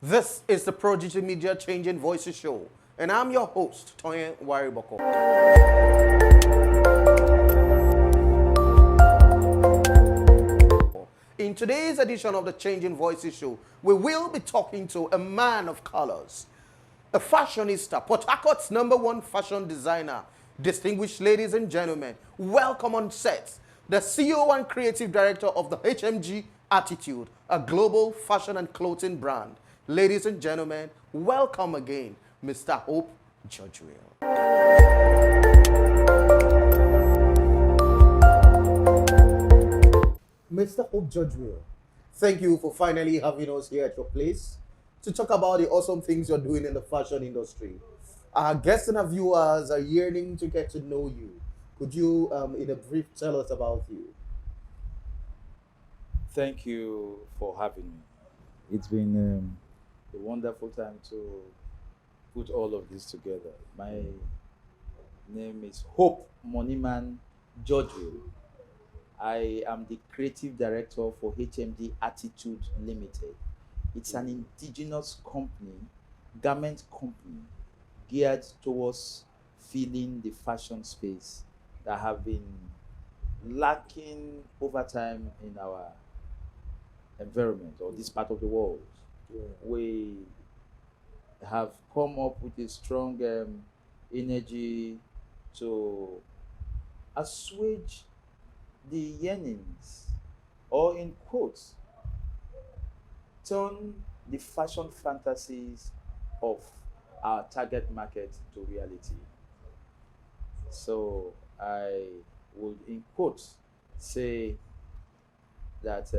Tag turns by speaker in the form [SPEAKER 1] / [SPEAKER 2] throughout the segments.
[SPEAKER 1] This is the Prodigy Media Changing Voices Show, and I'm your host, Toyin Wariboko. In today's edition of the Changing Voices Show, we will be talking to a man of colors, a fashionista, Port Harcourt's #1 fashion designer. Distinguished ladies and gentlemen, welcome on set, the CEO and creative director of the HMG Attitude, a global fashion and clothing brand. Ladies and gentlemen, welcome again, Mr. Hope Georgewill. Mr. Hope Georgewill, thank you for finally having us here at your place to talk about the awesome things you're doing in the fashion industry. Our guests and our viewers are yearning to get to know you. Could you, in a brief, tell us about you?
[SPEAKER 2] Thank you for having me. It's been a wonderful time to put all of this together. My name is Hope Moneyman Georgewill. I am the creative director for HMG Attitude Limited. It's an indigenous company, garment company, geared towards filling the fashion space that have been lacking over time in our environment or this part of the world.
[SPEAKER 1] Yeah.
[SPEAKER 2] We have come up with a strong energy to assuage the yearnings, or in quotes, turn the fashion fantasies of our target market to reality. So I would, in quotes, say that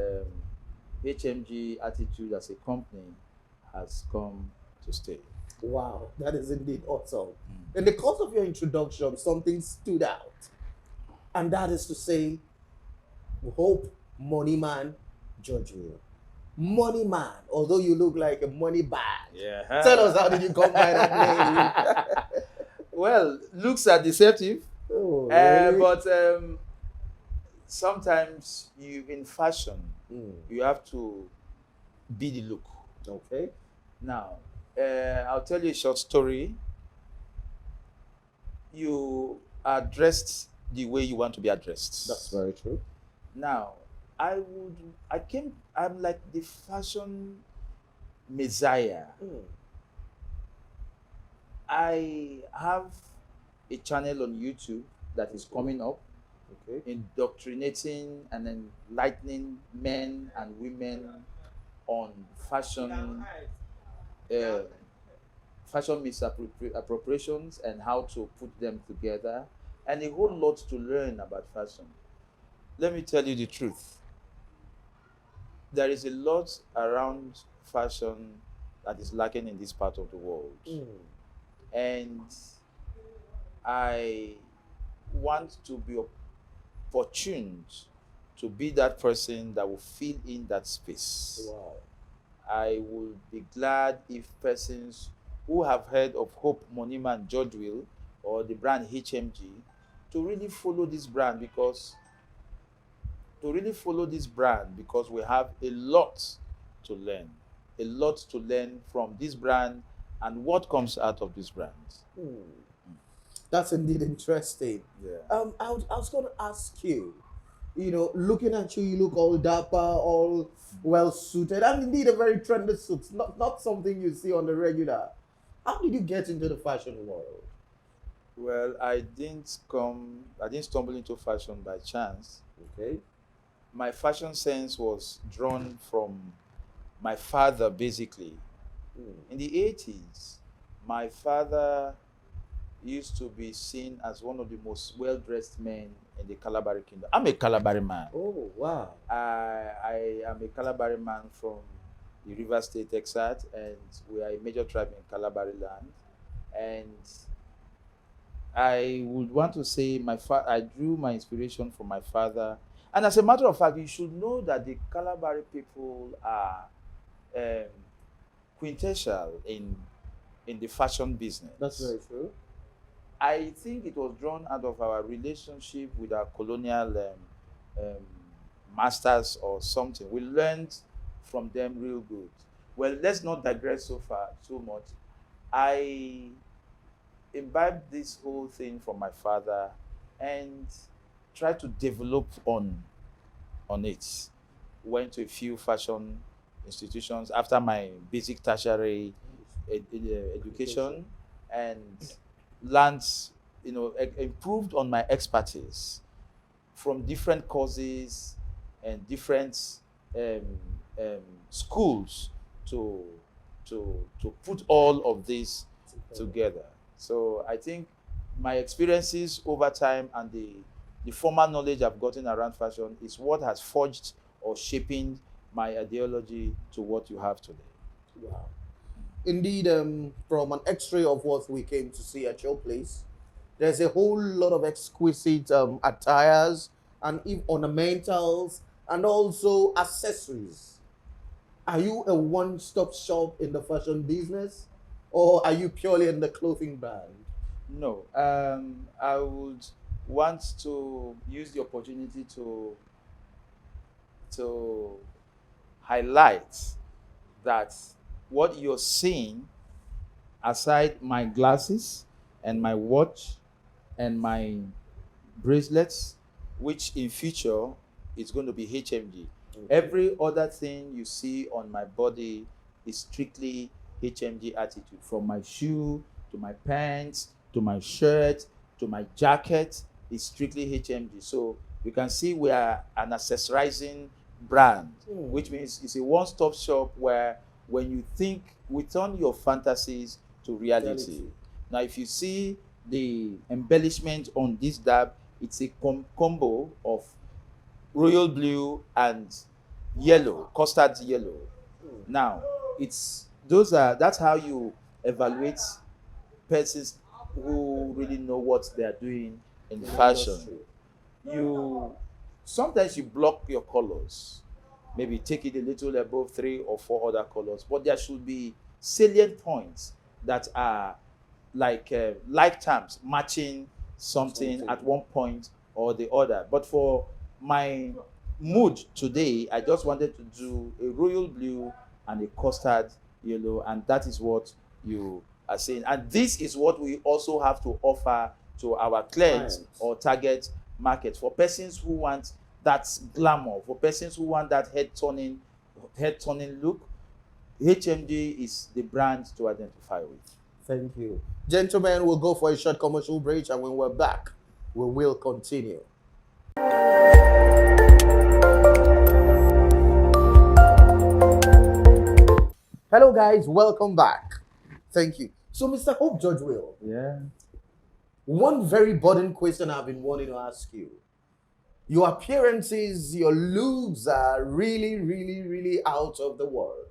[SPEAKER 2] HMG Attitude as a company has come to stay.
[SPEAKER 1] Wow, that is indeed awesome. In the course of your introduction, something stood out, and that is to say, Hope Moneyman Georgewill. Money man, although you look like a money bag.
[SPEAKER 2] Yeah.
[SPEAKER 1] Tell us, how did you come by that name?
[SPEAKER 2] Well, looks are deceptive,
[SPEAKER 1] Oh, really?
[SPEAKER 2] but sometimes you in fashion you have to be the look.
[SPEAKER 1] Okay.
[SPEAKER 2] Now, I'll tell you a short story. You are dressed the way you want to be addressed.
[SPEAKER 1] That's very true.
[SPEAKER 2] Now, I'm like the fashion messiah. I have a channel on YouTube that is coming up,
[SPEAKER 1] Okay.
[SPEAKER 2] indoctrinating and enlightening men and women on uh, fashion misappropriations and how to put them together, and a whole lot to learn about fashion. Let me tell you the truth. There is a lot around fashion that is lacking in this part of the world. And I want to be opportuned to be that person that will fill in that space.
[SPEAKER 1] Wow.
[SPEAKER 2] I will be glad if persons who have heard of Hope Moneyman Georgewill or the brand HMG to really follow this brand because we have a lot to learn. A lot to learn from this brand and what comes out of this brand.
[SPEAKER 1] That's indeed interesting.
[SPEAKER 2] Yeah.
[SPEAKER 1] I was going to ask you, looking at you, you look all dapper, all well suited, and indeed a very trendy suit. Not something you see on the regular. How did you get into the fashion world?
[SPEAKER 2] Well, I didn't stumble into fashion by chance.
[SPEAKER 1] Okay.
[SPEAKER 2] My fashion sense was drawn from my father, basically. In the 80s, my father used to be seen as one of the most well-dressed men in the Calabari Kingdom. I'm a Calabari man.
[SPEAKER 1] Oh, wow.
[SPEAKER 2] I am a Calabari man from the River State, Texas, and we are a major tribe in Calabari land. And I would want to say I drew my inspiration from my father. And as a matter of fact, you should know that the Calabari people are quintessential in the fashion business.
[SPEAKER 1] That's very true.
[SPEAKER 2] I think it was drawn out of our relationship with our colonial masters or something. We learned from them real good. Well, let's not digress so much. I imbibed this whole thing from my father and tried to develop on it. Went to a few fashion institutions after my basic tertiary education and learned, improved on my expertise from different courses and different um, um, schools to to put all of this together. So I think my experiences over time and the formal knowledge I've gotten around fashion is what has forged or shaping my ideology to what you have today.
[SPEAKER 1] Wow. Indeed, from an X-ray of what we came to see at your place, there's a whole lot of exquisite attires and ornamentals and also accessories. Are you a one-stop shop in the fashion business, or are you purely in the clothing brand?
[SPEAKER 2] No, I would want to use the opportunity to highlight that what you're seeing, aside my glasses and my watch and my bracelets, which in future is going to be HMG. Okay. Every other thing you see on my body is strictly HMG Attitude, from my shoe to my pants to my shirt to my jacket is strictly HMG. So you can see we are an accessorizing brand, which means it's a one-stop shop where when you think, we turn your fantasies to reality. Now, if you see the embellishment on this dab, it's a combo of royal blue and yellow, custard yellow. Now, that's how you evaluate persons who really know what they are doing in fashion. You sometimes you block your colors, maybe take it a little above 3 or 4 other colors, but there should be salient points that are like terms matching something at one point or the other. But for my mood today, I just wanted to do a royal blue and a custard yellow, and that is what you are saying. And this is what we also have to offer to our clients or target market, for persons who want that glamour, for persons who want that head turning look. HMG is the brand to identify with.
[SPEAKER 1] Thank you. Gentlemen, we'll go for a short commercial break, and when we're back, we will continue. Hello, guys. Welcome back. Thank you. So, Mr. Hope Georgewill.
[SPEAKER 2] Yeah.
[SPEAKER 1] One very burning question I've been wanting to ask you. Your appearances, your looks are really, really, really out of the world.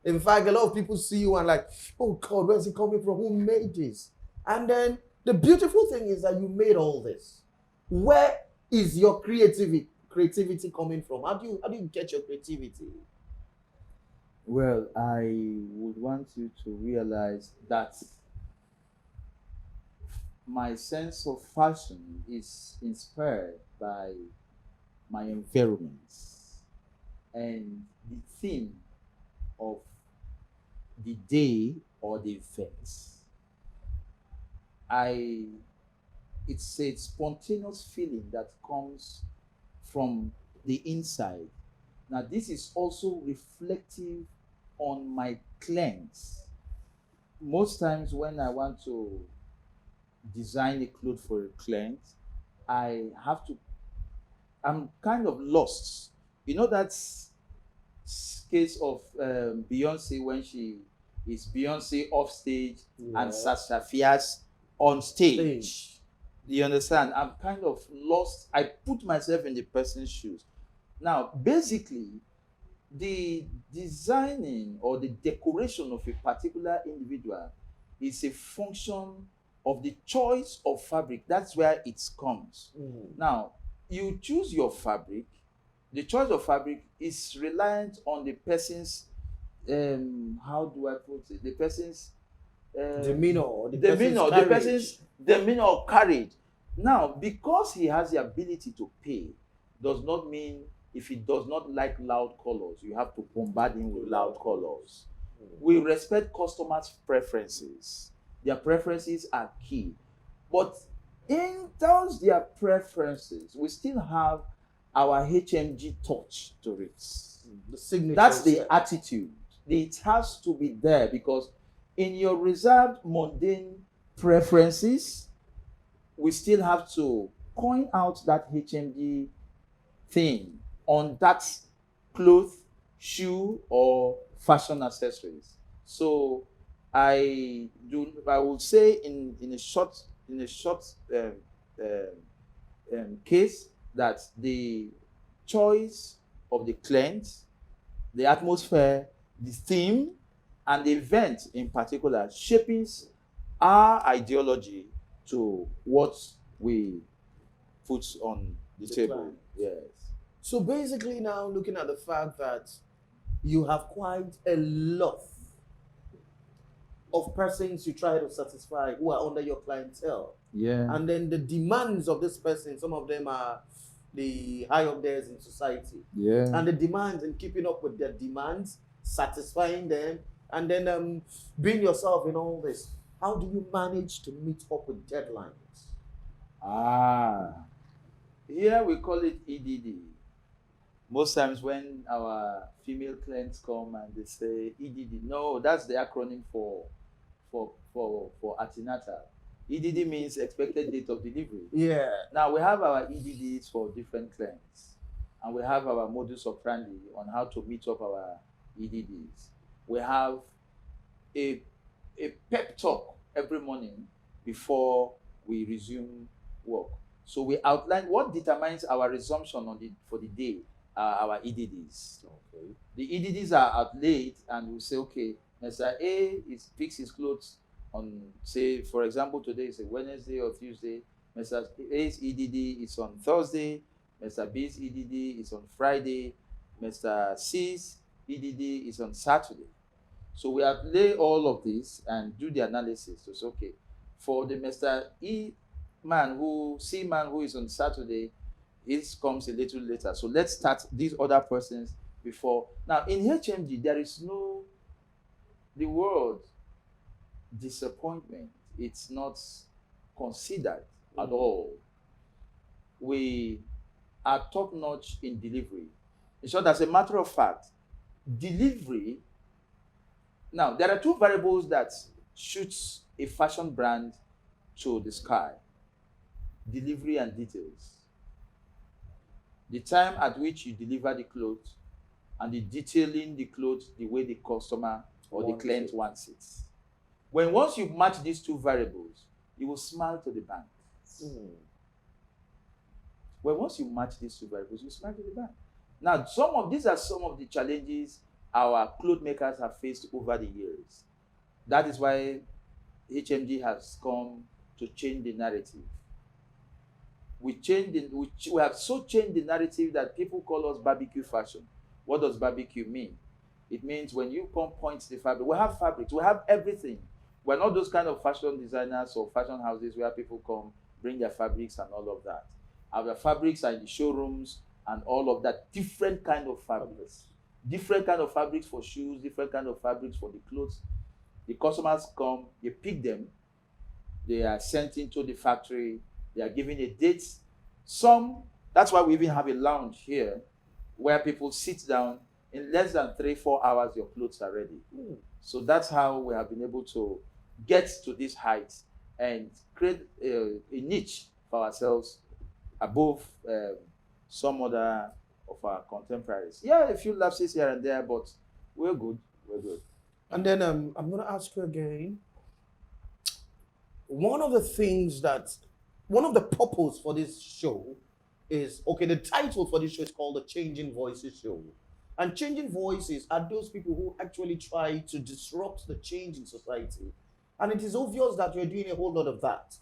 [SPEAKER 1] In fact, a lot of people see you and like, oh God, where's it coming from? Who made this? And then the beautiful thing is that you made all this. Where is your creativity coming from? How do you get your creativity?
[SPEAKER 2] Well, I would want you to realize that my sense of fashion is inspired by my environment and the theme of the day or the event. It's a spontaneous feeling that comes from the inside. Now, this is also reflective on my clients. Most times when I want to design a cloth for a client, I'm kind of lost. You know that case of Beyonce, when she is Beyonce off stage and Sasha Fierce on stage. You understand? I'm kind of lost. I put myself in the person's shoes. Now, basically, the designing or the decoration of a particular individual is a function of the choice of fabric. That's where it comes. Now, you choose your fabric. The choice of fabric is reliant on the person's, how do I put it? The person's
[SPEAKER 1] demeanor,
[SPEAKER 2] the person's demeanor or courage. Now, because he has the ability to pay, does not mean if he does not like loud colors, you have to bombard him with loud colors. We respect customers' preferences. Their preferences are key. But in those their preferences, we still have our HMG touch to it.
[SPEAKER 1] The signature.
[SPEAKER 2] That's the attitude. It has to be there, because in your reserved, mundane preferences, we still have to point out that HMG thing on that cloth, shoe, or fashion accessories. So I would say in a short case, that the choice of the client, the atmosphere, the theme, and the event in particular shapes our ideology to what we put on the table.
[SPEAKER 1] client.
[SPEAKER 2] Yes.
[SPEAKER 1] So basically now looking at the fact that you have quite a lot of persons you try to satisfy who are under your clientele.
[SPEAKER 2] Yeah.
[SPEAKER 1] And then the demands of this person, some of them are the high up theirs in society.
[SPEAKER 2] Yeah.
[SPEAKER 1] And the demands and keeping up with their demands, satisfying them, and then being yourself in all this. How do you manage to meet up with deadlines?
[SPEAKER 2] Here we call it EDD. Most times when our female clients come and they say EDD, no, that's the acronym for antenatal. EDD means expected date of delivery.
[SPEAKER 1] Yeah.
[SPEAKER 2] Now we have our EDDs for different clients, and we have our modus operandi on how to meet up our EDDs. We have a pep talk every morning before we resume work. So we outline what determines our resumption for the day, our EDDs.
[SPEAKER 1] Okay.
[SPEAKER 2] The EDDs are out late, and we say, okay, Mr. A picks his clothes on, say, for example, today is a Wednesday or Tuesday. Mr. A's EDD is on Thursday. Mr. B's EDD is on Friday. Mr. C's EDD is on Saturday. So we outlay all of this and do the analysis. So it's okay. For the Mr. C man who is on Saturday, his comes a little later. So let's start these other persons before. Now in HMG, there is no, the word disappointment, it's not considered at all. We are top notch in delivery. In short, as a matter of fact, delivery. Now, there are two variables that shoots a fashion brand to the sky: delivery and details. The time at which you deliver the clothes, and the detailing the clothes the way the customer or the client wants it. Once you match these two variables, you will smile to the bank. Once you match these two variables, you smile to the bank. Now, these are some of the challenges our cloth makers have faced over the years. That is why HMG has come to change the narrative. We have so changed the narrative that people call us barbecue fashion. What does barbecue mean? It means when you come point the fabric, we have fabrics, we have everything. We're not those kind of fashion designers or fashion houses where people come, bring their fabrics and all of that. Our fabrics are in the showrooms and all of that. Different kind of fabrics. Different kind of fabrics for shoes, different kind of fabrics for the clothes. The customers come, you pick them, they are sent into the factory, they are given a date. That's why we even have a lounge here where people sit down. In less than 3-4 hours, your clothes are ready. So that's how we have been able to get to this height and create a niche for ourselves above some other of our contemporaries. Yeah, a few lapses here and there, but we're good. We're good.
[SPEAKER 1] And then I'm going to ask you again. One of the purpose for this show is, okay, the title for this show is called the Changing Voices Show. And changing voices are those people who actually try to disrupt the change in society. And it is obvious that you're doing a whole lot of that.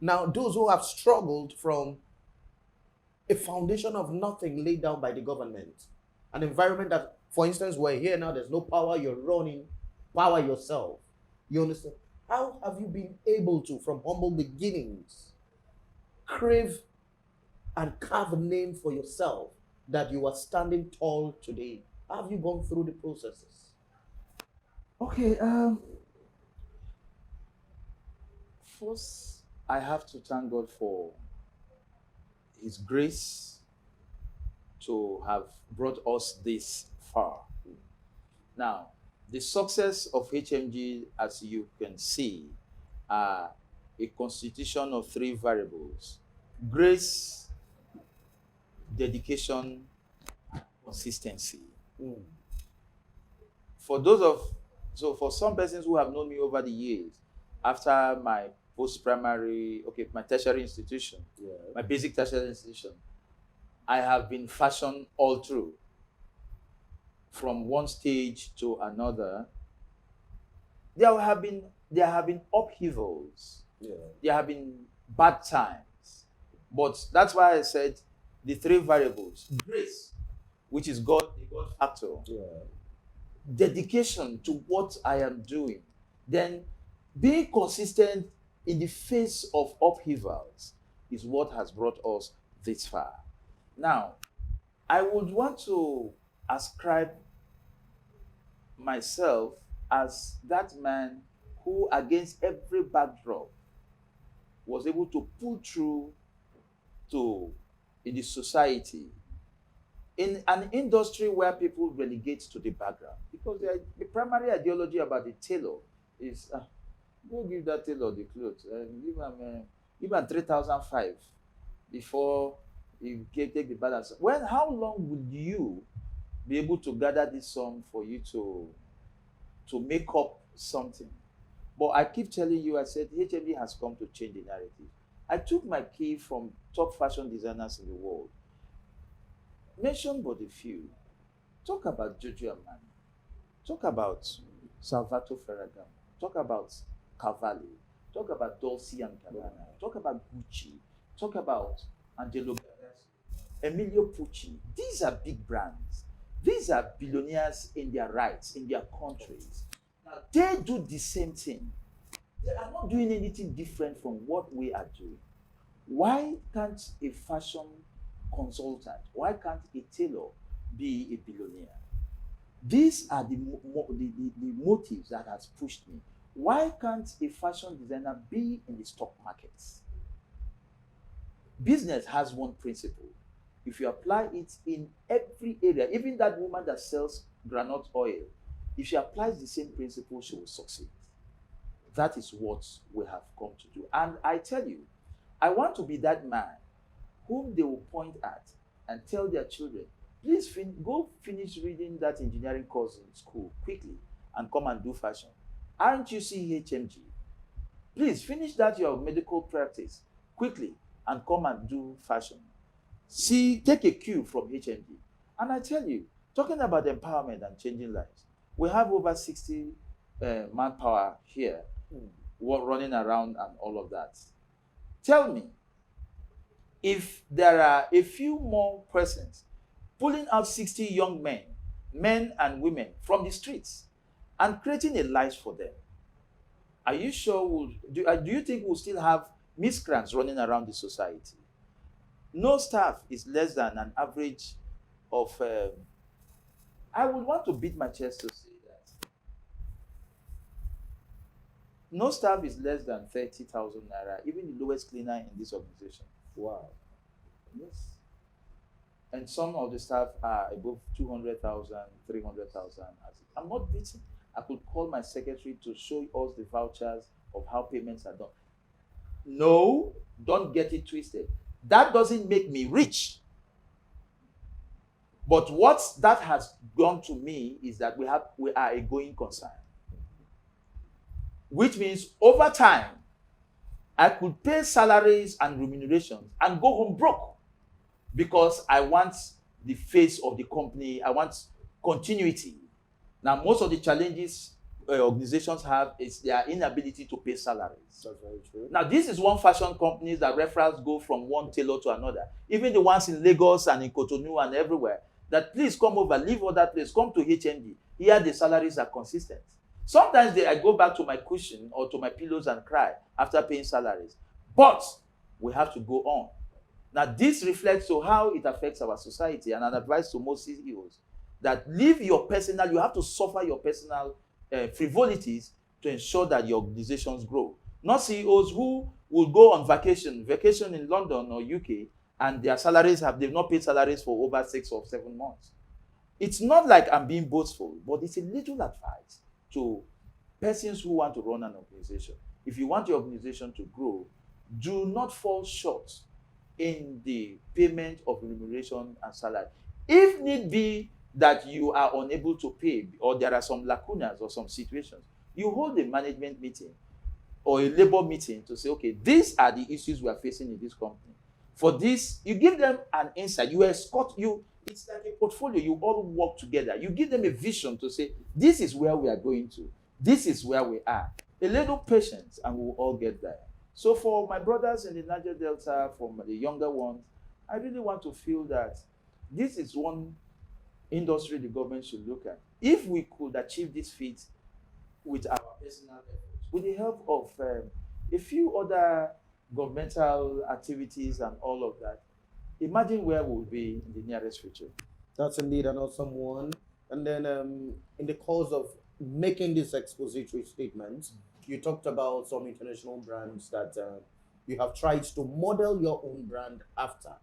[SPEAKER 1] Now those who have struggled from a foundation of nothing laid down by the government, an environment that, for instance, we're here now, there's no power, you're running power yourself. You understand? How have you been able to, from humble beginnings, crave and carve a name for yourself that you are standing tall today? How have you gone through the processes?
[SPEAKER 2] Okay. First, I have to thank God for His grace to have brought us this far. Now, the success of HMG, as you can see, are a constitution of three variables: grace, dedication, consistency.
[SPEAKER 1] Mm.
[SPEAKER 2] For those of so for some persons who have known me over the years, after my post-primary, okay, my tertiary institution,
[SPEAKER 1] Yeah.
[SPEAKER 2] my basic tertiary institution, I have been fashioned all through, from one stage to another. There have been upheavals.
[SPEAKER 1] Yeah.
[SPEAKER 2] There have been bad times. But that's why I said the three variables: grace, which is God, the God factor,
[SPEAKER 1] Yeah.
[SPEAKER 2] dedication to what I am doing, then being consistent in the face of upheavals is what has brought us this far. Now, I would want to ascribe myself as that man who, against every backdrop, was able to pull through to in the society, in an industry where people relegate to the background, because the primary ideology about the tailor is go give that tailor the clothes and give him 3,005 before you take the balance. When how long would you be able to gather this sum for you to make up something? But I keep telling you, I said HMD has come to change the narrative. I took my key from top fashion designers in the world. Mention but a few. Talk about Giorgio Armani. Talk about Salvatore Ferragamo. Talk about Cavalli. Talk about Dolce and Gabbana. Talk about Gucci. Talk about Angelo Gardassi, Emilio Pucci. These are big brands. These are billionaires in their rights, in their countries. Now, they do the same thing. They are not doing anything different from what we are doing. Why can't a fashion consultant, why can't a tailor be a billionaire? These are the motives that has pushed me. Why can't a fashion designer be in the stock markets? Business has one principle. If you apply it in every area, even that woman that sells groundnut oil, if she applies the same principle, she will succeed. That is what we have come to do. And I tell you, I want to be that man whom they will point at and tell their children, please go finish reading that engineering course in school quickly and come and do fashion. Aren't you see HMG? Please finish that your medical practice quickly and come and do fashion. See, take a cue from HMG. And I tell you, talking about empowerment and changing lives, we have over 60 manpower here running around and all of that. Tell me, if there are a few more persons pulling out 60 young men and women from the streets and creating a life for them, are you sure do you think we'll still have miscreants running around the society? No staff is less than an average of I would want to beat my chest to say that no staff is less than 30,000 naira, even the lowest cleaner in this organization.
[SPEAKER 1] Wow.
[SPEAKER 2] Yes. And some of the staff are above 200,000, 300,000. I'm not beating. I could call my secretary to show us the vouchers of how payments are done. No, don't get it twisted. That doesn't make me rich. But what that has gone to me is that we are a going concern. Which means over time, I could pay salaries and remunerations and go home broke because I want the face of the company. I want continuity. Now, most of the challenges organizations have is their inability to pay salaries.
[SPEAKER 1] That's very true.
[SPEAKER 2] Now, this is one fashion companies that referrals go from one tailor to another. Even the ones in Lagos and in Cotonou and everywhere, that please come over, leave other place, come to HMG. Here the salaries are consistent. Sometimes I go back to my cushion or to my pillows and cry after paying salaries. But we have to go on. Now, this reflects on how it affects our society, and an advice to most CEOs that leave your personal, you have to suffer your personal frivolities to ensure that your organizations grow. Not CEOs who will go on vacation in London or UK, and their salaries they've not paid salaries for over 6 or 7 months. It's not like I'm being boastful, but it's a little advice to persons who want to run an organization. If you want your organization to grow, do not fall short in the payment of remuneration and salary. If need be that you are unable to pay, or there are some lacunas or some situations, you hold a management meeting or a labor meeting to say, okay, these are the issues we are facing in this company. For this, you give them an insight. You escort you. It's like a portfolio. You all work together. You give them a vision to say, this is where we are going to. This is where we are. A little patience, and we will all get there. So for my brothers in the Niger Delta, for the younger ones, I really want to feel that this is one industry the government should look at. If we could achieve this feat with our personal efforts, with the help of a few other governmental activities and all of that, imagine where we'll be in the nearest future.
[SPEAKER 1] That's indeed an awesome one. And then in the course of making this expository statement, you talked about some international brands that you have tried to model your own brand after.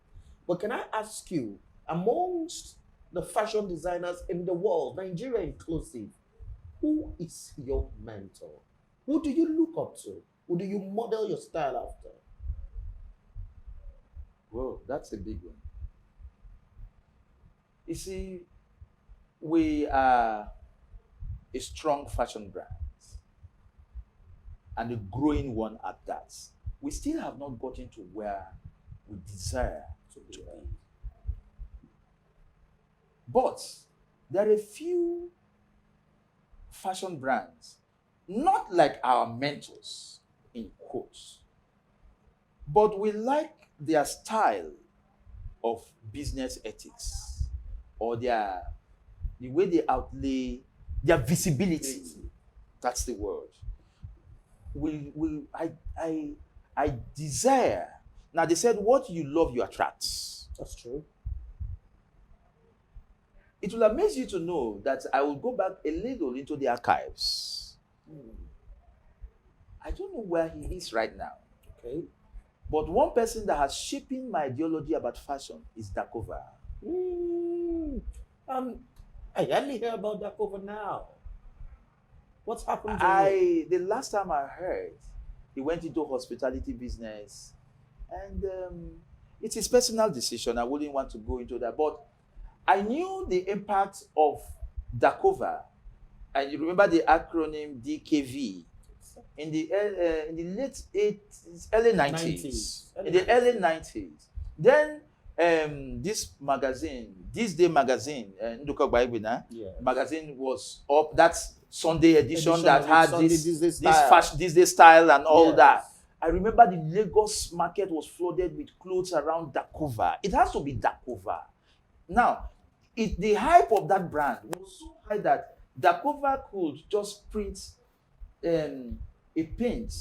[SPEAKER 1] But can I ask you, amongst the fashion designers in the world, Nigeria inclusive, who is your mentor? Who do you look up to? Who do you model your style after?
[SPEAKER 2] Whoa, that's a big one. You see, we are a strong fashion brand, and a growing one at that. We still have not gotten to where we desire to be. But there are a few fashion brands, not like our mentors, in quotes, but we like their style of business ethics, or the way they outlay their visibility. That's the word. I desire. Now they said, what you love, you attract.
[SPEAKER 1] That's true.
[SPEAKER 2] It will amaze you to know that I will go back a little into the archives. I don't know where he is right now.
[SPEAKER 1] Okay.
[SPEAKER 2] But one person that has shaped my ideology about fashion is Dakova.
[SPEAKER 1] I hardly hear about Dakova now. What's happened to him?
[SPEAKER 2] The last time I heard, he went into hospitality business, and it's his personal decision. I wouldn't want to go into that, but I knew the impact of Dakova, and you remember the acronym DKV in the late 80s, early 90s. In the early 90s. Then this magazine, This Day magazine, magazine was up. That's Sunday edition that had
[SPEAKER 1] Sunday,
[SPEAKER 2] this day style and all that. I remember the Lagos market was flooded with clothes around Dakova. It has to be Dakova. Now, the hype of that brand was so high that Dakova could just print a paint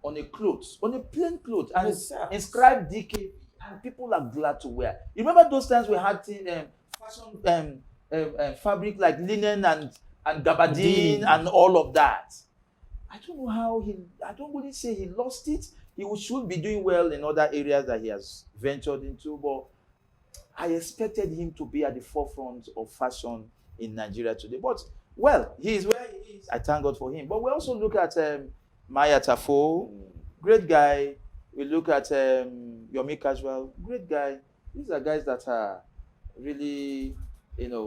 [SPEAKER 2] on a clothes, on a plain cloth, and inscribe DK, and people are glad to wear. You remember those times we had fashion fabric like linen and gabardine and all of that. I don't know how I don't really say he lost it. He should be doing well in other areas that he has ventured into, but I expected him to be at the forefront of fashion in Nigeria today. But, well, he is where he is. I thank God for him. But we also look at Maya Tafo, great guy. We look at Yomi Casual, great guy. These are guys that are really,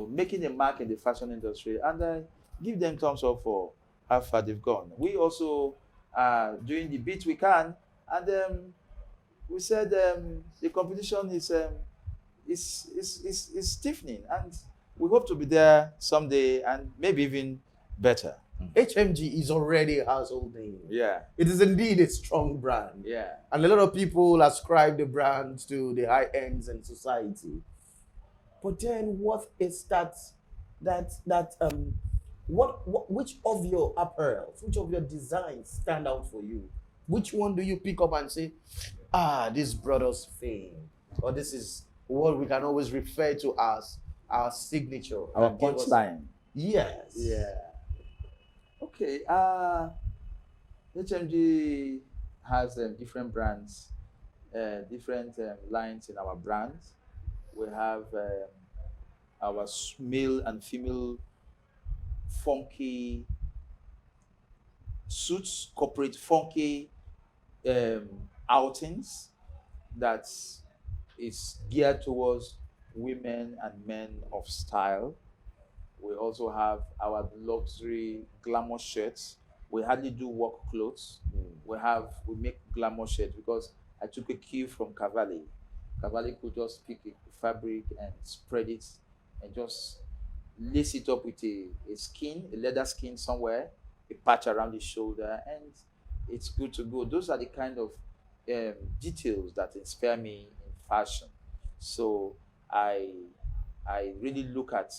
[SPEAKER 2] making a mark in the fashion industry. And I give them thumbs up for how far they've gone. We also are doing the bit we can. And we said the competition is stiffening, and we hope to be there someday and maybe even better.
[SPEAKER 1] HMG is already a household name.
[SPEAKER 2] Yeah.
[SPEAKER 1] It is indeed a strong brand.
[SPEAKER 2] Yeah.
[SPEAKER 1] And a lot of people ascribe the brand to the high ends in society. But then what is which of your apparels, which of your designs stand out for you? Which one do you pick up and say, this brought us fame? Or this is what we can always refer to as our signature.
[SPEAKER 2] Our punchline.
[SPEAKER 1] Yes.
[SPEAKER 2] Yeah. Okay. HMG has different brands, different lines in our brands. We have our male and female funky suits, corporate funky outings that is geared towards women and men of style. We also have our luxury glamour shirts. We hardly do work clothes. We make glamour shirts because I took a cue from Cavalli. Cavalli could just pick a fabric and spread it and just lace it up with a skin, a leather skin somewhere, a patch around the shoulder, and it's good to go. Those are the kind of details that inspire me in fashion. So I I really look at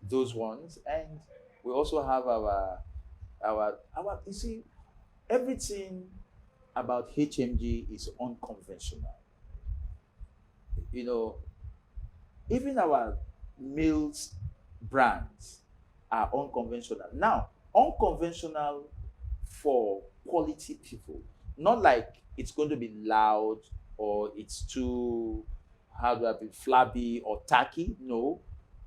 [SPEAKER 2] those ones, and we also have our you see, everything about HMG is unconventional. You know, even our males brands are unconventional. Now, unconventional for quality people, not like it's going to be loud or it's too, how do I be, flabby or tacky. No,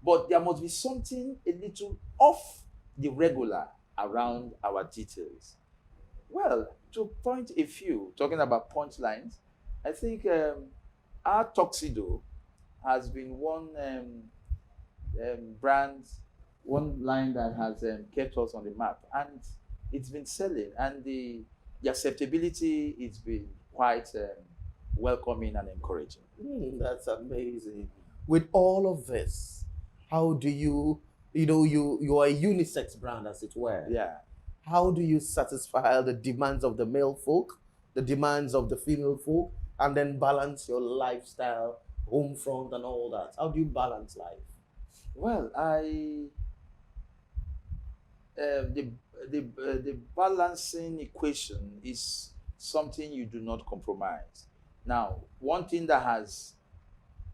[SPEAKER 2] but there must be something a little off the regular around our details. Well, to point a few, talking about punchlines, I think our tuxedo has been one brand, one line that has kept us on the map, and it's been selling, and the acceptability it's been quite welcoming and encouraging.
[SPEAKER 1] That's amazing. With all of this, how do you are a unisex brand, as it were.
[SPEAKER 2] Yeah.
[SPEAKER 1] How do you satisfy the demands of the male folk, the demands of the female folk, and then balance your lifestyle, home front, and all that? How do you balance life?
[SPEAKER 2] Well, the balancing equation is something you do not compromise. Now, one thing that has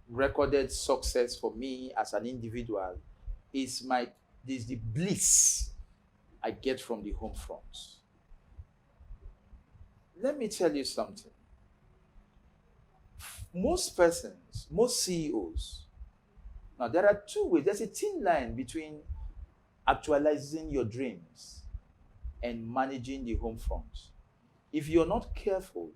[SPEAKER 2] recorded success for me as an individual is the bliss I get from the home front. Let me tell you something. Most persons, most CEOs, now there are two ways. There's a thin line between actualizing your dreams and managing the home front. If you're not careful,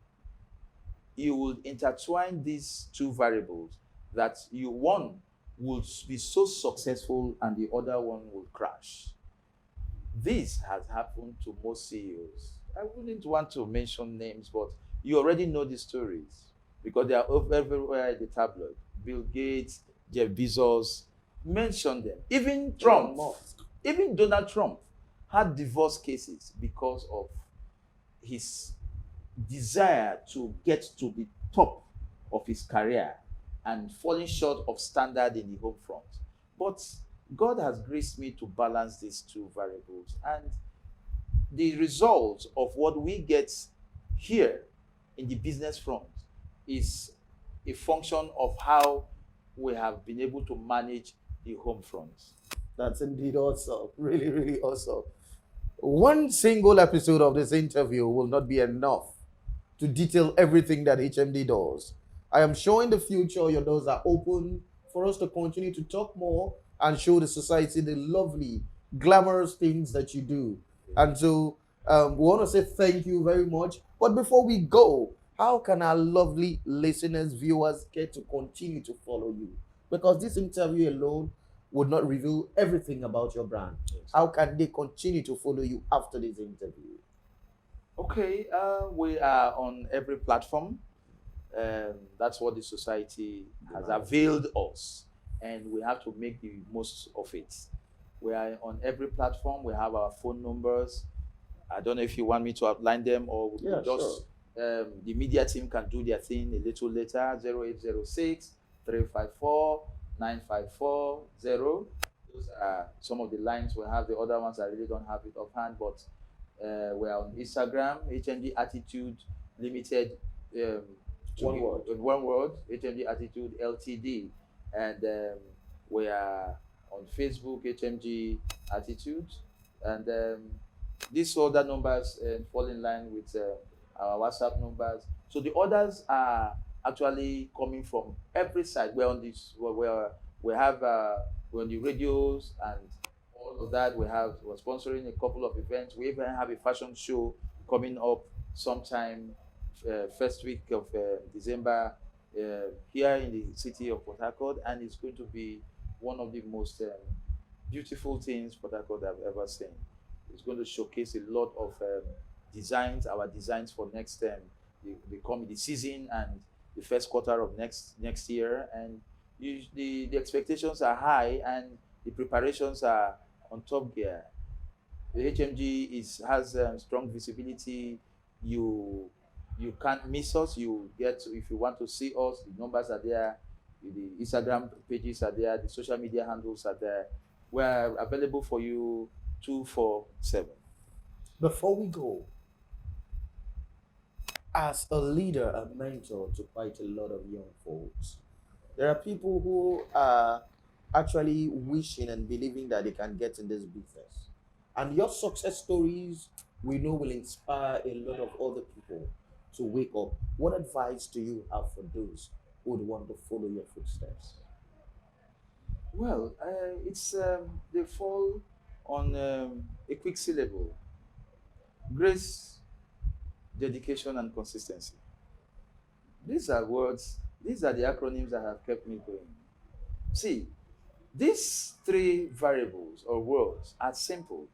[SPEAKER 2] you will intertwine these two variables that one will be so successful and the other one will crash. This has happened to most CEOs. I wouldn't want to mention names, but you already know the stories because they are everywhere in the tabloid. Bill Gates, Jeff Bezos, mention them. Even Trump, even Donald Trump had divorce cases because of his desire to get to the top of his career and falling short of standard in the home front. But God has graced me to balance these two variables, and the result of what we get here in the business front is a function of how we have been able to manage the home front.
[SPEAKER 1] That's indeed awesome. Really, really awesome. One single episode of this interview will not be enough to detail everything that HMD does. I am sure in the future your doors are open for us to continue to talk more and show the society the lovely, glamorous things that you do. And so we want to say thank you very much. But before we go, how can our lovely listeners, viewers get to continue to follow you? Because this interview alone would not reveal everything about your brand. Yes. How can they continue to follow you after this interview?
[SPEAKER 2] Okay, we are on every platform. That's what the society has availed us, and we have to make the most of it. We are on every platform. We have our phone numbers. I don't know if you want me to outline them, or we could just the media team can do their thing a little later. 0806 354 9540. Those are some of the lines we have. The other ones I really don't have it offhand, but we are on Instagram, HMG Attitude Limited. One word, HMG Attitude Ltd. And we are on Facebook, HMG Attitude. And These order numbers fall in line with our WhatsApp numbers. So the orders are actually coming from every side. We're on this. We have we're on the radios and all of that. We're sponsoring a couple of events. We even have a fashion show coming up sometime first week of December here in the city of Port Harcourt, and it's going to be one of the most beautiful things Port Harcourt have ever seen. It's going to showcase a lot of designs, our designs for next the coming season and the first quarter of next year. And the expectations are high and the preparations are on top gear. The HMG has strong visibility. You can't miss us. You get to, if you want to see us, the numbers are there, the Instagram pages are there, the social media handles are there. We're available for you 24/7.
[SPEAKER 1] Before we go, as a leader, a mentor to quite a lot of young folks, there are people who are actually wishing and believing that they can get in this business. And your success stories, we know, will inspire a lot of other people to wake up. What advice do you have for those who would want to follow your footsteps?
[SPEAKER 2] Well, it's they fall on a quick syllable: grace, dedication, and consistency. These are words. These are the acronyms that have kept me going. See, these three variables or words are simple,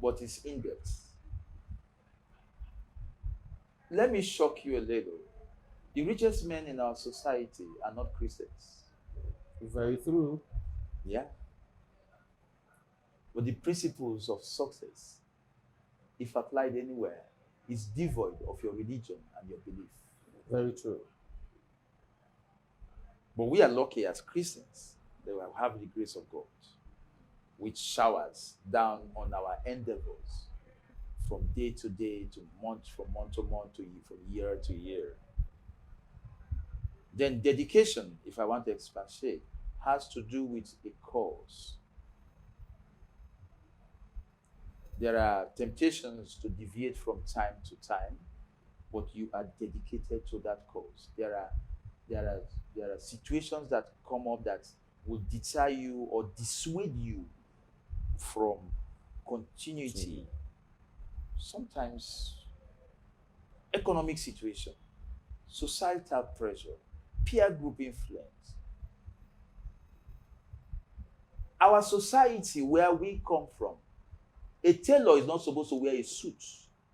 [SPEAKER 2] but it's in depth. Let me shock you a little. The richest men in our society are not Christians.
[SPEAKER 1] Very true.
[SPEAKER 2] Yeah. But the principles of success, if applied anywhere, is devoid of your religion and your belief.
[SPEAKER 1] Very true.
[SPEAKER 2] But we are lucky as Christians that we have the grace of God, which showers down on our endeavors from day to day, from month to month, from year to year. Then dedication, if I want to expatiate, has to do with a cause. There are temptations to deviate from time to time, but you are dedicated to that cause. There are situations that come up that will deter you or dissuade you from continuity. Sometimes economic situation, societal pressure, peer group influence. Our society, where we come from, a tailor is not supposed to wear a suit.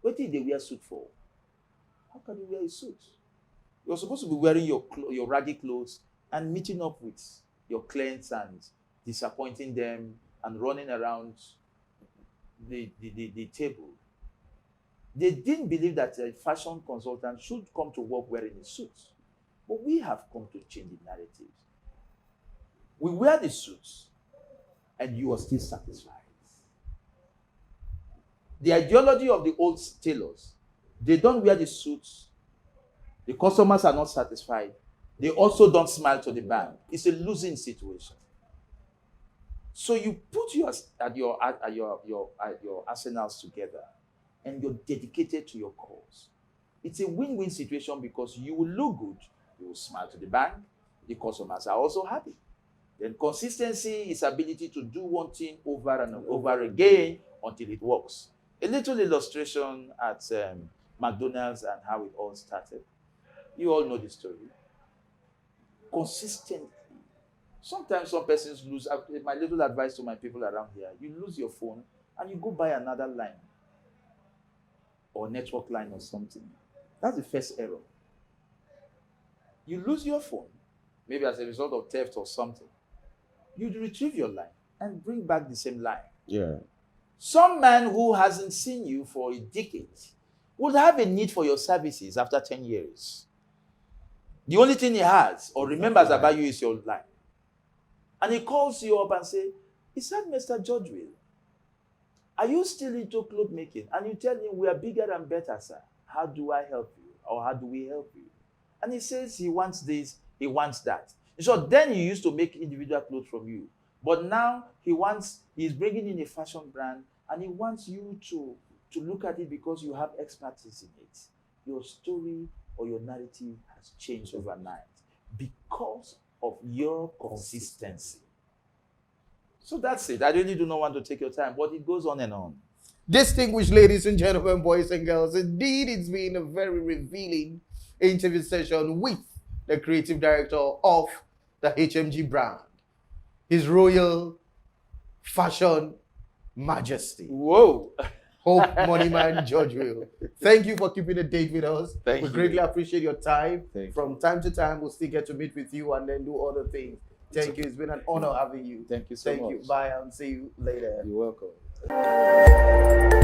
[SPEAKER 2] What did they wear a suit for? How can you wear a suit? You're supposed to be wearing your raggy clothes and meeting up with your clients and disappointing them and running around the table. They didn't believe that a fashion consultant should come to work wearing a suit. But we have come to change the narrative. We wear the suits and you are still satisfied. The ideology of the old tailors, they don't wear the suits. The customers are not satisfied. They also don't smile to the bank. It's a losing situation. So you put your arsenals together and you're dedicated to your cause. It's a win-win situation because you will look good, you will smile to the bank, the customers are also happy. Then consistency is ability to do one thing over and over again until it works. A little illustration at McDonald's and how it all started. You all know the story. Consistently. Sometimes some persons lose. My little advice to my people around here: you lose your phone and you go buy another line or network line or something. That's the first error. You lose your phone, maybe as a result of theft or something. You retrieve your line and bring back the same line.
[SPEAKER 1] Yeah.
[SPEAKER 2] Some man who hasn't seen you for a decade would have a need for your services after 10 years. The only thing he has or remembers about you is your line. And he calls you up and says, "Is that Mr. Georgewill? Are you still into cloth making?" And you tell him, "We are bigger and better, sir. How do I help you? Or how do we help you?" And he says he wants this, he wants that. So then he used to make individual clothes from you. But now he's bringing in a fashion brand And he wants you to look at it because you have expertise in it. Your story or your narrative has changed overnight because of your consistency. So that's it. I really do not want to take your time, but it goes on and on.
[SPEAKER 1] Distinguished ladies and gentlemen, boys and girls, indeed it's been a very revealing interview session with the creative director of the HMG brand, His Royal Fashion Majesty.
[SPEAKER 2] Whoa!
[SPEAKER 1] Hope Moneyman Georgewill. Thank you for keeping a date with us.
[SPEAKER 2] Thank
[SPEAKER 1] we
[SPEAKER 2] you.
[SPEAKER 1] greatly appreciate your time.
[SPEAKER 2] Thank
[SPEAKER 1] From time to time, we'll still get to meet with you and then do other things. Thank you. It's been an honor having you.
[SPEAKER 2] Thank you so much.
[SPEAKER 1] Thank you. Bye and see you later.
[SPEAKER 2] You're welcome.